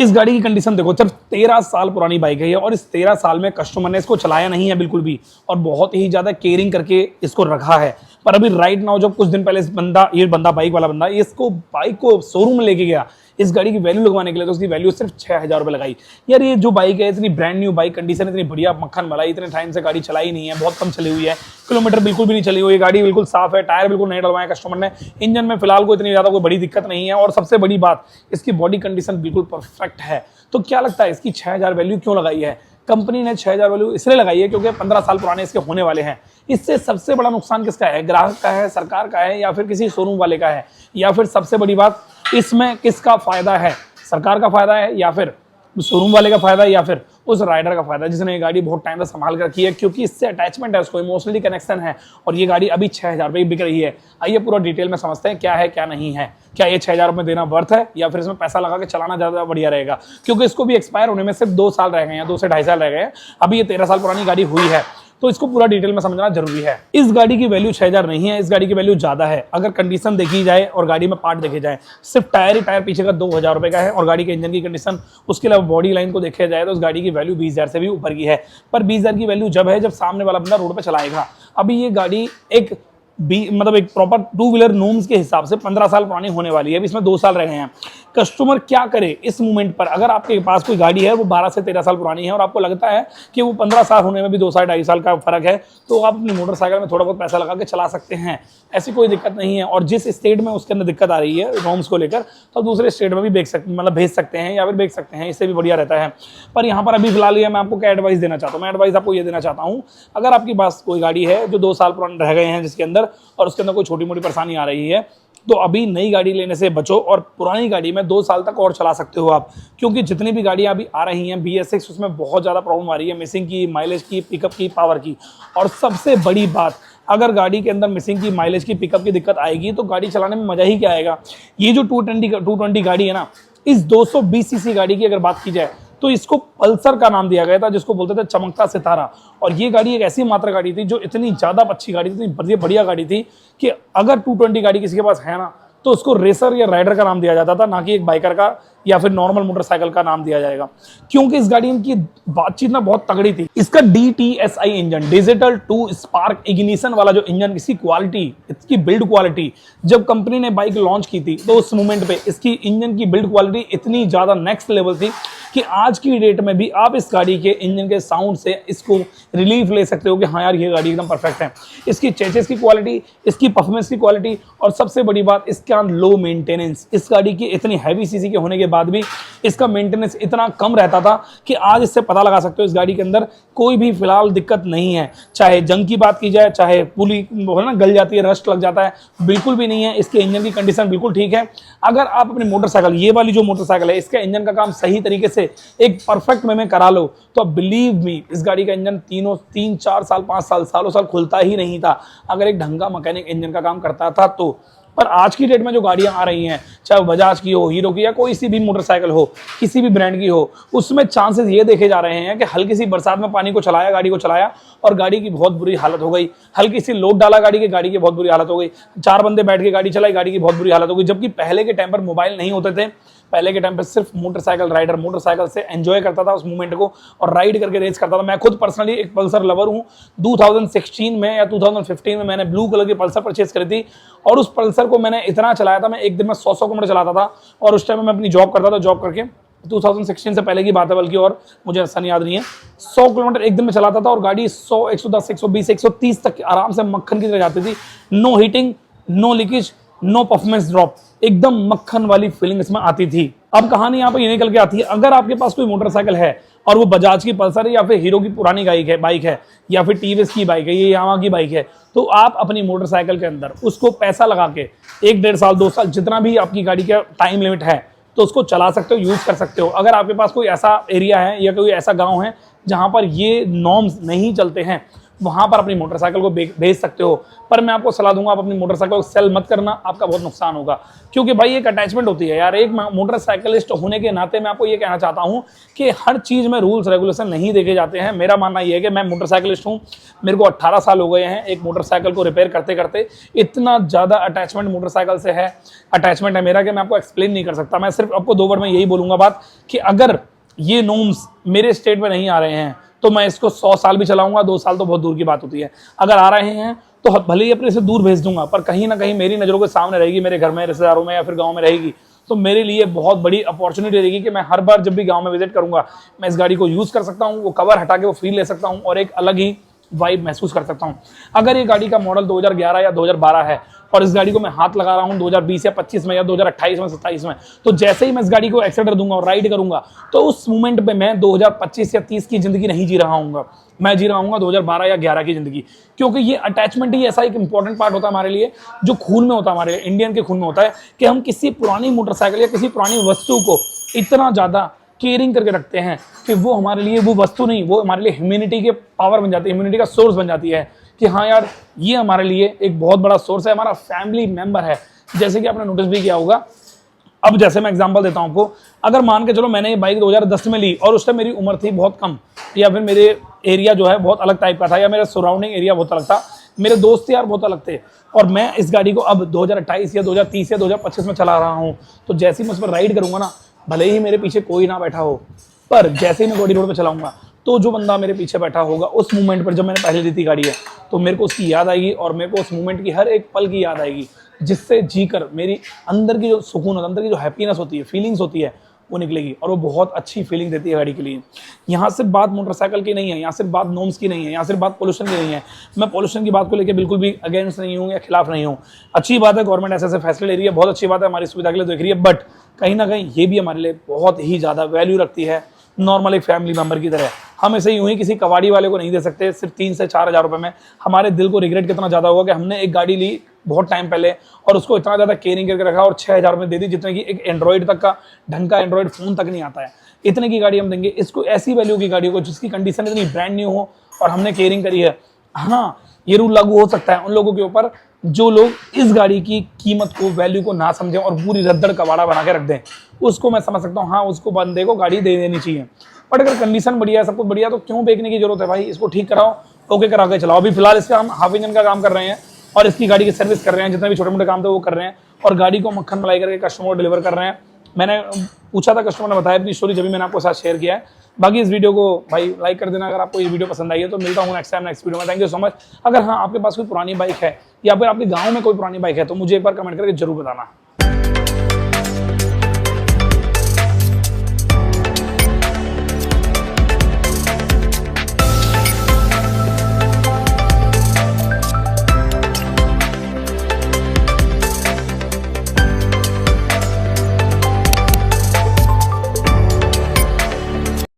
इस गाड़ी की कंडीशन देखो, सिर्फ 13 साल पुरानी बाइक है ये, और इस 13 साल में कस्टमर ने इसको चलाया नहीं है बिल्कुल भी, और बहुत ही ज्यादा केयरिंग करके इसको रखा है। पर अभी राइट नाउ जब कुछ दिन पहले ये बंदा बाइक वाला बंदा इसको बाइक को शोरूम में लेके गया इस गाड़ी की वैल्यू लगवाने के लिए, तो उसकी वैल्यू सिर्फ 6,000 रुपये लगाई। यार ये जो बाइक है इतनी ब्रांड न्यू बाइक, कंडीशन इतनी बढ़िया, मक्खन मलाई, इतने टाइम से गाड़ी चलाई नहीं है, बहुत कम चली हुई है, किलोमीटर बिल्कुल भी नहीं चली हुई, गाड़ी बिल्कुल साफ है, टायर बिल्कुल नहीं डलवाए कस्टमर ने, इंजन में फिलहाल कोई इतनी ज्यादा कोई बड़ी दिक्कत नहीं है, और सबसे बड़ी बात इसकी बॉडी कंडीशन बिल्कुल परफेक्ट है। तो क्या लगता है इसकी 6,000 वैल्यू क्यों लगाई है? कंपनी ने 6,000 वैल्यू इसलिए लगाई है क्योंकि 15 साल पुराने इसके होने वाले हैं। इससे सबसे बड़ा नुकसान किसका है? ग्राहक का है, सरकार का है, या फिर किसी शोरूम वाले का है? या फिर सबसे बड़ी बात, इसमें किसका फायदा है? सरकार का फायदा है, या फिर शोरूम वाले का फायदा है, या फिर उस राइडर का फायदा जिसने ये गाड़ी बहुत टाइम से संभाल कर रखी है, क्योंकि इससे अटैचमेंट है, उसको इमोशनली कनेक्शन है, और ये गाड़ी अभी 6,000 रुपये बिक रही है। आइए पूरा डिटेल में समझते हैं क्या है क्या नहीं है, क्या ये 6,000 रुपये देना वर्थ है, या फिर इसमें पैसा लगा के चलाना ज्यादा बढ़िया रहेगा, क्योंकि इसको भी एक्सपायर होने में सिर्फ 2 साल रह गए हैं, 2 से 2.5 साल रह गए हैं, अभी ये 13 साल पुरानी गाड़ी हुई है, तो इसको पूरा डिटेल में समझना जरूरी है। इस गाड़ी की वैल्यू 6,000 नहीं है, इस गाड़ी की वैल्यू ज्यादा है। अगर कंडीशन देखी जाए और गाड़ी में पार्ट देखे जाए, सिर्फ टायर ही टायर पीछे का 2,000 रुपए का है, और गाड़ी के इंजन की कंडीशन, उसके अलावा बॉडी लाइन को देखा जाए तो उस गाड़ी की वैल्यू 20,000 से भी ऊपर की है। पर 20,000 की वैल्यू जब है जब सामने वाला बंदा रोड पर चलाएगा। अभी ये गाड़ी एक प्रॉपर 2 व्हीलर नॉर्म्स के हिसाब से 15 साल पुरानी होने वाली है, अभी इसमें 2 साल रह गए हैं। कस्टमर क्या करे इस मोमेंट पर? अगर आपके पास कोई गाड़ी है वो 12 से 13 साल पुरानी है और आपको लगता है कि वो 15 साल होने में भी 2 साल 2.5 साल का फर्क है, तो आप अपनी मोटरसाइकिल में थोड़ा बहुत पैसा लगा के चला सकते हैं, ऐसी कोई दिक्कत नहीं है। और जिस स्टेट में उसके अंदर दिक्कत आ रही है नॉर्म्स को लेकर, तो दूसरे स्टेट में भी भेज सकते हैं या फिर बेच सकते हैं, इससे भी बढ़िया रहता है। पर यहाँ पर अभी फिलहाल मैं आपको क्या एडवाइस देना चाहता हूँ? मैं एडवाइस आपको ये देना चाहता हूँ, अगर आपके पास कोई गाड़ी है जो 2 साल पुराने रह गए हैं जिसके अंदर, और उसके अंदर कोई छोटी मोटी परेशानी आ रही है, तो अभी नई गाड़ी लेने से बचो, और पुरानी गाड़ी में 2 साल तक और चला सकते हो आप, क्योंकि जितनी भी गाड़ियां अभी आ रही हैं BS6, उसमें बहुत ज़्यादा प्रॉब्लम आ रही है, मिसिंग की, माइलेज की, पिकअप की, पावर की। और सबसे बड़ी बात, अगर गाड़ी के अंदर मिसिंग की, माइलेज की, पिकअप की दिक्कत आएगी तो गाड़ी चलाने में मजा ही क्या आएगा। ये जो 220 गाड़ी है ना, इस 220 सीसी गाड़ी की अगर बात की जाए तो इसको पल्सर का नाम दिया गया था, जिसको बोलते थे चमकता सितारा। और ये गाड़ी एक ऐसी मात्र गाड़ी थी जो इतनी ज्यादा अच्छी गाड़ी थी, इतनी बढ़िया गाड़ी थी कि अगर 220 गाड़ी किसी के पास है ना, तो उसको रेसर या राइडर का नाम दिया जाता था, ना कि एक बाइकर का या फिर नॉर्मल मोटरसाइकिल का नाम दिया जाएगा, क्योंकि इस गाड़ी की बातचीत ना बहुत तगड़ी थी। इसका DTSI engine, digital 2 spark ignition वाला जो इंजन, इसकी क्वालिटी, इसकी बिल्ड क्वालिटी, जब कंपनी ने बाइक लॉन्च की थी तो उस मोमेंट पे इसकी इंजन की बिल्ड क्वालिटी इतनी ज्यादा नेक्स्ट लेवल थी कि आज की डेट में भी आप इस गाड़ी के इंजन के साउंड से इसको रिलीफ ले सकते हो कि हाँ यार ये गाड़ी एकदम परफेक्ट है। इसकी चेसिस की क्वालिटी, इसकी परफॉर्मेंस की क्वालिटी, और सबसे बड़ी बात इसका लो मेंटेनेंस। इस गाड़ी की इतनी हैवी सीसी के होने के बाद भी इसका मेंटेनेंस इतना कम रहता था कि आज इससे पता लगा सकते हो इस गाड़ी के अंदर कोई भी फिलहाल दिक्कत नहीं है। चाहे जंग की बात की जाए, चाहे पुली ना गल जाती है, रस्ट लग जाता है, बिल्कुल भी नहीं है। इसके इंजन की कंडीशन बिल्कुल ठीक है। अगर आप अपनी मोटरसाइकिल, ये वाली जो मोटरसाइकिल है, इसका इंजन का काम सही तरीके से एक परफेक्ट वे में करा लो, तो बिलीव मी इस गाड़ी का इंजन 3, 4 साल, 5 साल, सालों साल खुलता ही नहीं था, अगर एक ढंगा मैकेनिक इंजन का काम करता था तो। पर आज की डेट में जो गाड़ियां आ रही हैं, चाहे बजाज की हो, हीरो की, या कोई सी भी मोटरसाइकिल हो, किसी भी ब्रांड की हो, उसमें चांसेस ये देखे जा रहे हैं कि हल्की सी बरसात में पानी को चलाया, गाड़ी को चलाया, और गाड़ी की बहुत बुरी हालत हो गई। हल्की सी लोड डाला गाड़ी की बहुत बुरी हालत हो गई। 4 बंदे बैठ के गाड़ी चलाई, गाड़ी की बहुत बुरी हालत हो गई। जबकि पहले के टाइम पर मोबाइल नहीं होते थे, पहले के टाइम पे सिर्फ मोटरसाइकिल राइडर मोटरसाइकिल से एंजॉय करता था उस मूवमेंट को, और राइड करके रेस करता था। मैं खुद पर्सनली एक पल्सर लवर हूँ। 2016 में या 2015 में मैंने ब्लू कलर की पल्सर परचेज करी थी, और उस पल्सर को मैंने इतना चलाया था, मैं एक दिन में 100 किलोमीटर चलाता था। और उस टाइम में मैं अपनी जॉब करता था, जॉब करके 2016 से पहले की बात है बल्कि, और मुझे ऐसा नहीं याद नहीं है, 100 किलोमीटर एक दिन में चलाता था, और गाड़ी 100, 110, 120, 130 तक आराम से मक्खन की तरह जाती थी। No heating, no leakage, no performance drop, एकदम मक्खन वाली फीलिंग इसमें आती थी। अब कहानी यहाँ पे ये निकल के आती है, अगर आपके पास कोई मोटरसाइकिल है और वो बजाज की पल्सर है, या फिर हीरो की पुरानी बाइक है, या फिर TVS की बाइक है, ये यामाहा की बाइक है, तो आप अपनी मोटरसाइकिल के अंदर उसको पैसा लगा के 1, 1.5 साल, 2 साल, जितना भी आपकी गाड़ी का टाइम लिमिट है, तो उसको चला सकते हो, यूज कर सकते हो। अगर आपके पास कोई ऐसा एरिया है या कोई ऐसा गाँव है जहाँ पर ये नॉर्म्स नहीं चलते हैं, वहां पर अपनी मोटरसाइकिल को भेज सकते हो। पर मैं आपको सलाह दूंगा, आप अपनी मोटरसाइकिल को सेल मत करना, आपका बहुत नुकसान होगा। क्योंकि भाई एक अटैचमेंट होती है यार, एक मोटरसाइकिलिस्ट होने के नाते मैं आपको ये कहना चाहता हूं कि हर चीज में रूल्स रेगुलेशन नहीं देखे जाते हैं। मेरा मानना यह है कि मैं मोटरसाइकिलिस्ट हूं, मेरे को 18 साल हो गए हैं एक मोटरसाइकिल को रिपेयर करते करते। इतना ज्यादा अटैचमेंट मोटरसाइकिल से है, अटैचमेंट है मेरा कि मैं आपको एक्सप्लेन नहीं कर सकता। मैं सिर्फ आपको 2 वर्ड में यही बोलूंगा बात कि अगर ये नॉर्म्स मेरे स्टेट में नहीं आ रहे हैं तो मैं इसको 100 साल भी चलाऊंगा, 2 साल तो बहुत दूर की बात होती है। अगर आ रहे हैं तो भले ही अपने से दूर भेज दूंगा, पर कहीं ना कहीं मेरी नज़रों के सामने रहेगी, मेरे घर में, रिश्तेदारों में या फिर गांव में रहेगी। तो मेरे लिए बहुत बड़ी अपॉर्चुनिटी रहेगी कि मैं हर बार जब भी गांव में विजिट करूंगा मैं इस गाड़ी को यूज़ कर सकता हूं, वो कवर हटा के वो फील ले सकता हूं और एक अलग ही वाइब महसूस कर सकता हूं। अगर ये गाड़ी का मॉडल 2011 या 2012 है और इस गाड़ी को मैं हाथ लगा रहा हूं 2020 या 25 में या 2028 में 27 में, तो जैसे ही मैं इस गाड़ी को एक्सीलरेटर दूंगा और राइड करूंगा तो उस मोमेंट पे मैं 2025 या 30 की जिंदगी नहीं जी रहा हूँ, मैं जी रहा हूँ 2012 या 11 की जिंदगी। क्योंकि ये अटैचमेंट ही ऐसा एक इंपॉर्टेंट पार्ट होता है हमारे लिए, जो खून में होता है, हमारे इंडियन के खून में होता है, कि हम किसी पुरानी मोटरसाइकिल या किसी पुरानी वस्तु को इतना ज्यादा केयरिंग करके रखते हैं कि वो हमारे लिए वो वस्तु नहीं, वो हमारे लिए ह्यूमैनिटी के पावर बन जाती है, ह्यूमैनिटी का सोर्स बन जाती है कि हाँ यार ये हमारे लिए एक बहुत बड़ा सोर्स है, हमारा फैमिली मेंबर है। जैसे कि आपने नोटिस भी किया होगा, अब जैसे मैं एग्जांपल देता हूं आपको, अगर मान के चलो मैंने ये बाइक 2010 में ली और उस टाइम मेरी उम्र थी बहुत कम, या फिर मेरे एरिया जो है बहुत अलग टाइप का था, या मेरा सराउंडिंग एरिया बहुत अलग था, मेरे दोस्त यार बहुत अलग थे, और मैं इस गाड़ी को अब 2028 या 2030 या 2025 में चला रहा हूँ, तो जैसे ही मैं उस पर राइड करूंगा ना, भले ही मेरे पीछे कोई ना बैठा हो, पर जैसे ही मैं गोडी रोड पर चलाऊंगा तो जो बंदा मेरे पीछे बैठा होगा उस मोमेंट पर, जब मैंने पहले ली थी गाड़ी है, तो मेरे को उसकी याद आएगी और मेरे को उस मोमेंट की हर एक पल की याद आएगी, जिससे जीकर मेरी अंदर की जो सुकून होता है, अंदर की जो हैप्पीनेस होती है, फीलिंग्स होती है, वो निकलेगी और वो बहुत अच्छी फीलिंग देती है गाड़ी के लिए। यहाँ सिर्फ बात मोटरसाइकिल की नहीं है, यहाँ सिर्फ बात नॉर्म्स की नहीं है, यहाँ सिर्फ बात पोल्यूशन की नहीं है। मैं पोल्यूशन की बात को लेकर बिल्कुल भी अगेंस्ट नहीं हूँ या खिलाफ नहीं हूँ। अच्छी बात है गवर्नमेंट ऐसे फैसले ले रही है, बहुत अच्छी बात है, हमारी सुविधा के लिए देख रही है, बट कहीं ना कहीं ये भी हमारे लिए बहुत ही ज़्यादा वैल्यू रखती है, नॉर्मल एक फैमिली मेंबर की तरह। हम ऐसे यूं ही किसी कबाड़ी वाले को नहीं दे सकते सिर्फ 3 से 4 हज़ार रुपए में। हमारे दिल को रिग्रेट कितना ज़्यादा होगा कि हमने एक गाड़ी ली बहुत टाइम पहले और उसको इतना ज़्यादा केयरिंग करके रखा और 6,000 रुपये दे दी, जितने की एक एंड्रॉइड तक का ढंग का एंड्रॉइड फ़ोन तक नहीं आता है, इतने की गाड़ी हम देंगे। इसको ऐसी वैल्यू की गाड़ी को जिसकी कंडीशन इतनी ब्रांड न्यू हो और हमने केयरिंग करी है। हाँ, ये रूल लागू हो सकता है उन लोगों के ऊपर जो लोग इस गाड़ी की कीमत को, वैल्यू को ना समझें और पूरी रद्दड़ कबाड़ा बना के रख दें। उसको मैं समझ सकता हूँ, हाँ उसको बंदे को गाड़ी दे देनी चाहिए, बट अगर कंडीशन बढ़िया है, सब कुछ बढ़िया, तो क्यों बेचने की जरूरत है भाई? इसको ठीक कराओ, ओके करा के चलाओ। अभी फिलहाल इसका हम हाफ इंजन का काम कर रहे हैं और इसकी गाड़ी की सर्विस कर रहे हैं, जितने भी छोटे मोटे काम थे वो कर रहे हैं, और गाड़ी को मक्खन मलाई करके कस्टमर को डिलीवर कर रहे हैं। मैंने पूछा था, कस्टमर ने बताया अपनी स्टोरी, जब भी मैंने आपको साथ शेयर किया है। बाकी इस वीडियो को भाई लाइक कर देना अगर आपको ये वीडियो पसंद आई है। तो मिलता हूँ नेक्स्ट टाइम नेक्स्ट वीडियो में। Thank you so much. अगर हाँ आपके पास कोई पुरानी बाइक है या फिर आपके गाँव में कोई पुरानी बाइक है तो मुझे एक बार कमेंट करके जरूर बताना।